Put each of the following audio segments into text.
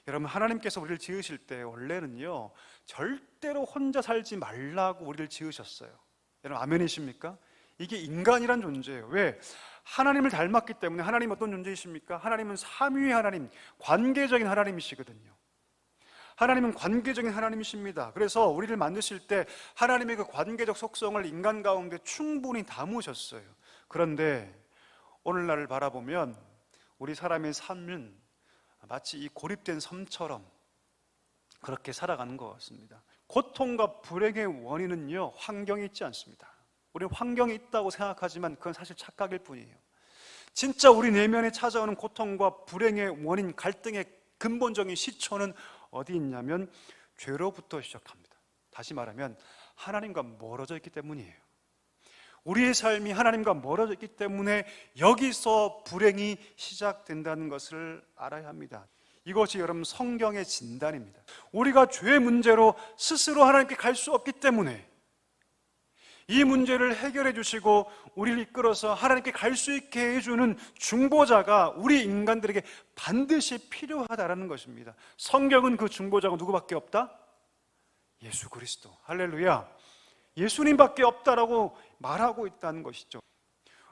여러분, 하나님께서 우리를 지으실 때 원래는요 절대로 혼자 살지 말라고 우리를 지으셨어요. 여러분, 아멘이십니까? 이게 인간이란 존재예요. 왜? 하나님을 닮았기 때문에. 하나님 어떤 존재이십니까? 하나님은 삼위의 하나님, 관계적인 하나님이시거든요. 하나님은 관계적인 하나님이십니다. 그래서 우리를 만드실 때 하나님의 그 관계적 속성을 인간 가운데 충분히 담으셨어요. 그런데 오늘날을 바라보면 우리 사람의 삶은 마치 이 고립된 섬처럼 그렇게 살아가는 것 같습니다. 고통과 불행의 원인은요 환경에 있지 않습니다. 우리는 환경에 있다고 생각하지만 그건 사실 착각일 뿐이에요. 진짜 우리 내면에 찾아오는 고통과 불행의 원인, 갈등의 근본적인 시초는 어디 있냐면 죄로부터 시작합니다. 다시 말하면 하나님과 멀어져 있기 때문이에요. 우리의 삶이 하나님과 멀어져 있기 때문에 여기서 불행이 시작된다는 것을 알아야 합니다. 이것이 여러분 성경의 진단입니다. 우리가 죄의 문제로 스스로 하나님께 갈 수 없기 때문에 이 문제를 해결해 주시고 우리를 이끌어서 하나님께 갈 수 있게 해주는 중보자가 우리 인간들에게 반드시 필요하다라는 것입니다. 성경은 그 중보자가 누구밖에 없다? 예수 그리스도. 할렐루야. 예수님밖에 없다라고 말하고 있다는 것이죠.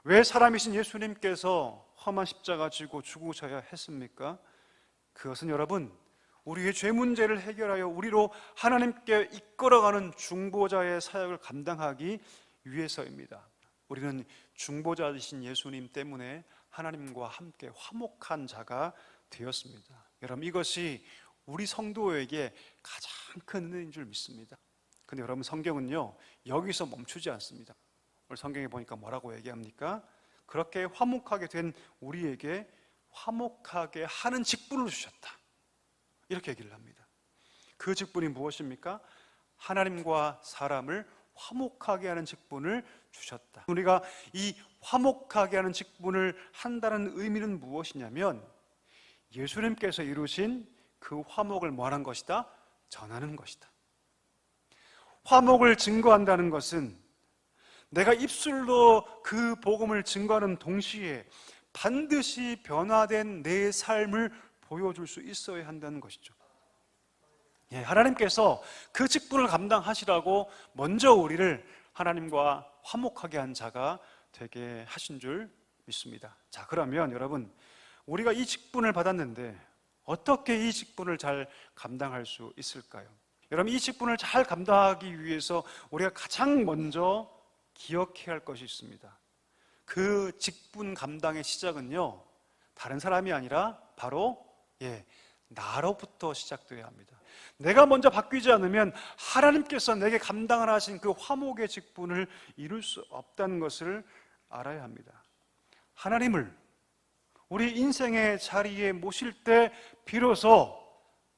왜 사람이신 예수님께서 험한 십자가 지고 죽으셔야 했습니까? 그것은 여러분 우리의 죄 문제를 해결하여 우리로 하나님께 이끌어가는 중보자의 사역을 감당하기 위해서입니다. 우리는 중보자이신 예수님 때문에 하나님과 함께 화목한 자가 되었습니다. 여러분, 이것이 우리 성도에게 가장 큰 은혜인 줄 믿습니다. 근데 여러분, 성경은요 여기서 멈추지 않습니다. 오늘 성경에 보니까 뭐라고 얘기합니까? 그렇게 화목하게 된 우리에게 화목하게 하는 직분을 주셨다, 이렇게 얘기를 합니다. 그 직분이 무엇입니까? 하나님과 사람을 화목하게 하는 직분을 주셨다. 우리가 이 화목하게 하는 직분을 한다는 의미는 무엇이냐면 예수님께서 이루신 그 화목을 뭐하는 것이다? 전하는 것이다. 화목을 증거한다는 것은 내가 입술로 그 복음을 증거하는 동시에 반드시 변화된 내 삶을 보여줄 수 있어야 한다는 것이죠. 하나님께서 그 직분을 감당하시라고 먼저 우리를 하나님과 화목하게 한 자가 되게 하신 줄 믿습니다. 자, 그러면 여러분, 우리가 이 직분을 받았는데 어떻게 이 직분을 잘 감당할 수 있을까요? 여러분, 이 직분을 잘 감당하기 위해서 우리가 가장 먼저 기억해야 할 것이 있습니다. 그 직분 감당의 시작은요 다른 사람이 아니라 바로 나로부터 시작되어야 합니다. 내가 먼저 바뀌지 않으면 하나님께서 내게 감당을 하신 그 화목의 직분을 이룰 수 없다는 것을 알아야 합니다. 하나님을 우리 인생의 자리에 모실 때 비로소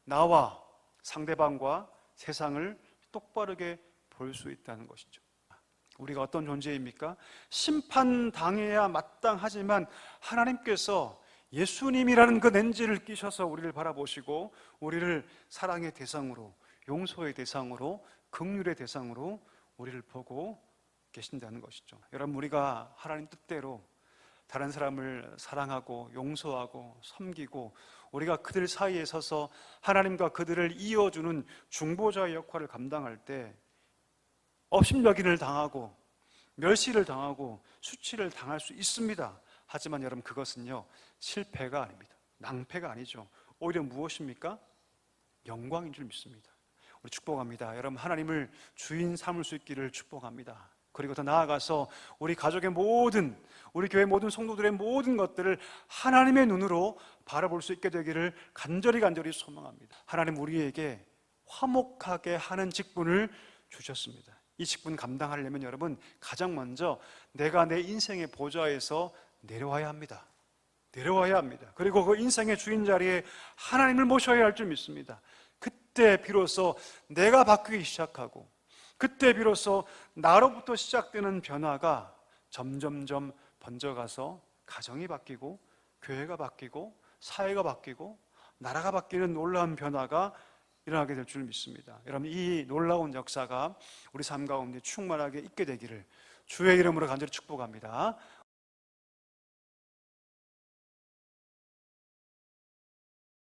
나와 상대방과 세상을 똑바르게 볼 수 있다는 것이죠. 우리가 어떤 존재입니까? 심판당해야 마땅하지만 하나님께서 예수님이라는 그 렌즈를 끼셔서 우리를 바라보시고 우리를 사랑의 대상으로, 용서의 대상으로, 긍휼의 대상으로 우리를 보고 계신다는 것이죠. 여러분, 우리가 하나님 뜻대로 다른 사람을 사랑하고 용서하고 섬기고 우리가 그들 사이에 서서 하나님과 그들을 이어주는 중보자의 역할을 감당할 때 업신여긴을 당하고 멸시를 당하고 수치를 당할 수 있습니다. 하지만 여러분, 그것은요 실패가 아닙니다. 낭패가 아니죠. 오히려 무엇입니까? 영광인 줄 믿습니다. 우리 축복합니다. 여러분, 하나님을 주인 삼을 수 있기를 축복합니다. 그리고 더 나아가서 우리 가족의 모든, 우리 교회 모든 성도들의 모든 것들을 하나님의 눈으로 바라볼 수 있게 되기를 간절히 소망합니다. 하나님 우리에게 화목하게 하는 직분을 주셨습니다. 이 직분 감당하려면 여러분 가장 먼저 내가 내 인생의 보좌에서 내려와야 합니다. 내려와야 합니다. 그리고 그 인생의 주인 자리에 하나님을 모셔야 할 줄 믿습니다. 그때 비로소 내가 바뀌기 시작하고 그때 비로소 나로부터 시작되는 변화가 점점점 번져가서 가정이 바뀌고 교회가 바뀌고 사회가 바뀌고 나라가 바뀌는 놀라운 변화가 일어나게 될 줄 믿습니다. 여러분, 이 놀라운 역사가 우리 삶 가운데 충만하게 있게 되기를 주의 이름으로 간절히 축복합니다.